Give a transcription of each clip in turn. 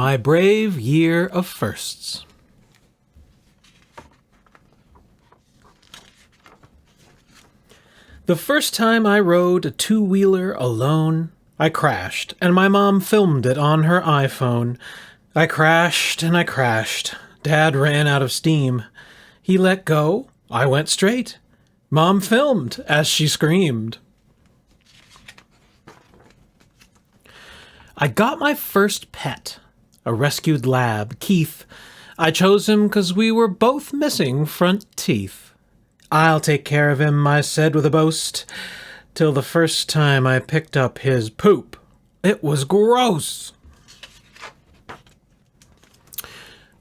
My brave year of firsts. The first time I rode a two-wheeler alone, I crashed, and my mom filmed it on her iPhone. I crashed and I crashed. Dad ran out of steam. He let go. I went straight. Mom filmed as she screamed. I got my first pet, a rescued lab, Keith. I chose him 'cause we were both missing front teeth. I'll take care of him, I said with a boast, till the first time I picked up his poop. It was gross.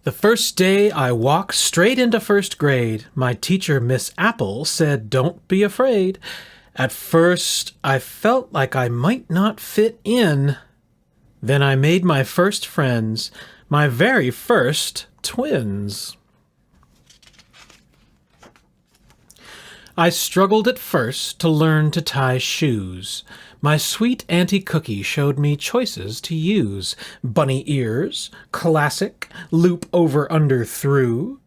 The first day I walked straight into first grade. My teacher, Miss Apple, said, "Don't be afraid." At first, I felt like I might not fit in. Then I made my first friends, my very first twins. I struggled at first to learn to tie shoes. My sweet Auntie Cookie showed me choices to use. Bunny ears, classic, loop over under through.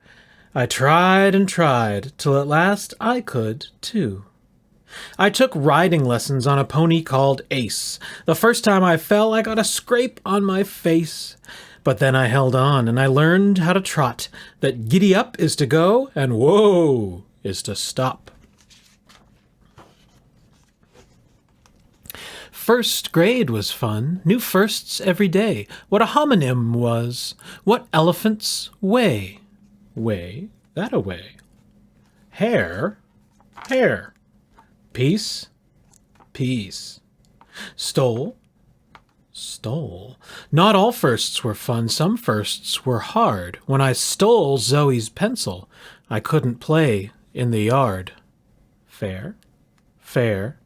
I tried and tried, till at last I could, too. I took riding lessons on a pony called Ace. The first time I fell, I got a scrape on my face. But then I held on, and I learned how to trot, that giddy up is to go, and whoa is to stop. First grade was fun, new firsts every day. What a homonym was, what elephants weigh. Weigh that away. Hair, hair. Peace, peace. Stole, stole. Not all firsts were fun, some firsts were hard. When I stole Zoe's pencil, I couldn't play in the yard. Fair, fair,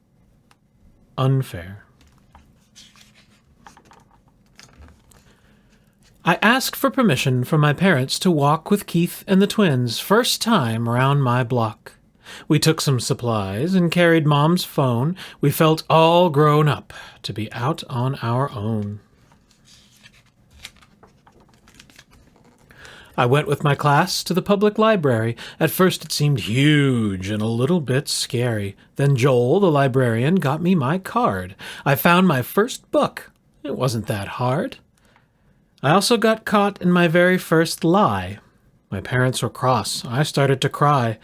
unfair. I asked for permission from my parents to walk with Keith and the twins, first time around my block. We took some supplies and carried Mom's phone. We felt all grown up to be out on our own. I went with my class to the public library. At first it seemed huge and a little bit scary. Then Joel, the librarian, got me my card. I found my first book. It wasn't that hard. I also got caught in my very first lie. My parents were cross. I started to cry.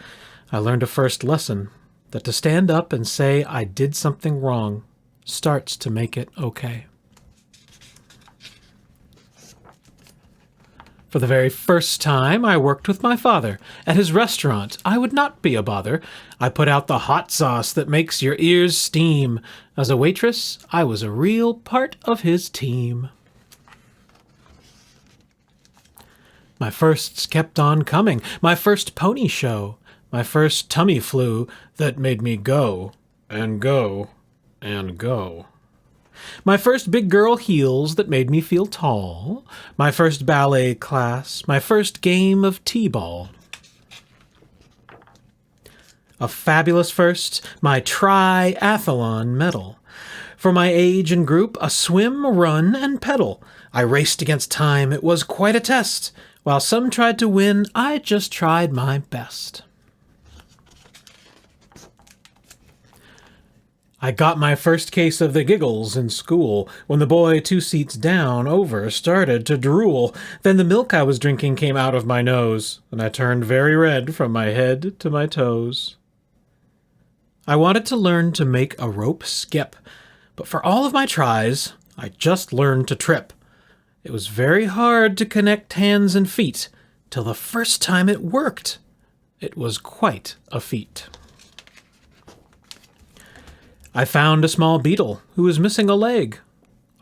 I learned a first lesson, that to stand up and say I did something wrong starts to make it okay. For the very first time, I worked with my father. At his restaurant, I would not be a bother. I put out the hot sauce that makes your ears steam. As a waitress, I was a real part of his team. My firsts kept on coming. My first pony show. My first tummy flu that made me go and go and go. My first big girl heels that made me feel tall. My first ballet class. My first game of t-ball. A fabulous first, my triathlon medal. For my age and group, a swim, run, and pedal. I raced against time. It was quite a test. While some tried to win, I just tried my best. I got my first case of the giggles in school, when the boy 2 seats down over started to drool. Then the milk I was drinking came out of my nose, and I turned very red from my head to my toes. I wanted to learn to make a rope skip, but for all of my tries, I just learned to trip. It was very hard to connect hands and feet, till the first time it worked. It was quite a feat. I found a small beetle who was missing a leg.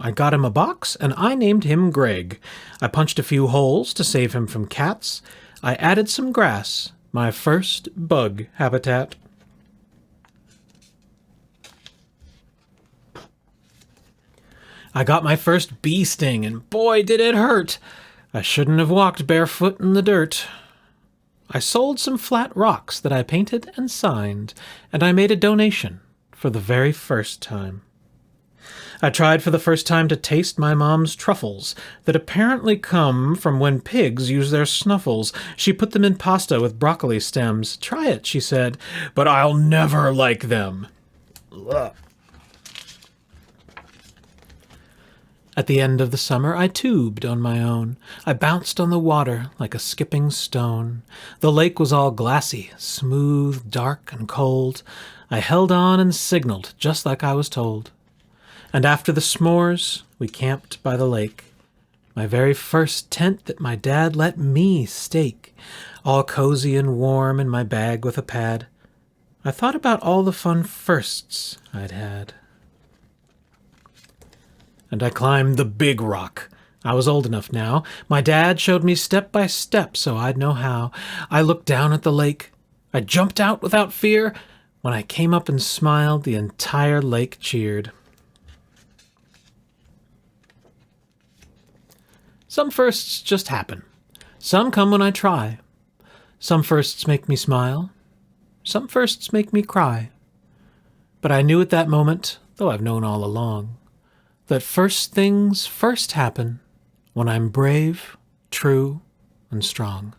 I got him a box, and I named him Greg. I punched a few holes to save him from cats. I added some grass, my first bug habitat. I got my first bee sting, and boy did it hurt. I shouldn't have walked barefoot in the dirt. I sold some flat rocks that I painted and signed, and I made a donation for the very first time. I tried for the first time to taste my mom's truffles, that apparently come from when pigs use their snuffles. She put them in pasta with broccoli stems. Try it, she said, but I'll never like them. Ugh. At the end of the summer, I tubed on my own. I bounced on the water like a skipping stone. The lake was all glassy, smooth, dark, and cold. I held on and signaled just like I was told. And after the s'mores, we camped by the lake. My very first tent that my dad let me stake, all cozy and warm in my bag with a pad. I thought about all the fun firsts I'd had. And I climbed the big rock. I was old enough now. My dad showed me step by step so I'd know how. I looked down at the lake. I jumped out without fear. When I came up and smiled, the entire lake cheered. Some firsts just happen. Some come when I try. Some firsts make me smile. Some firsts make me cry. But I knew at that moment, though I've known all along, that first things first happen when I'm brave, true, and strong.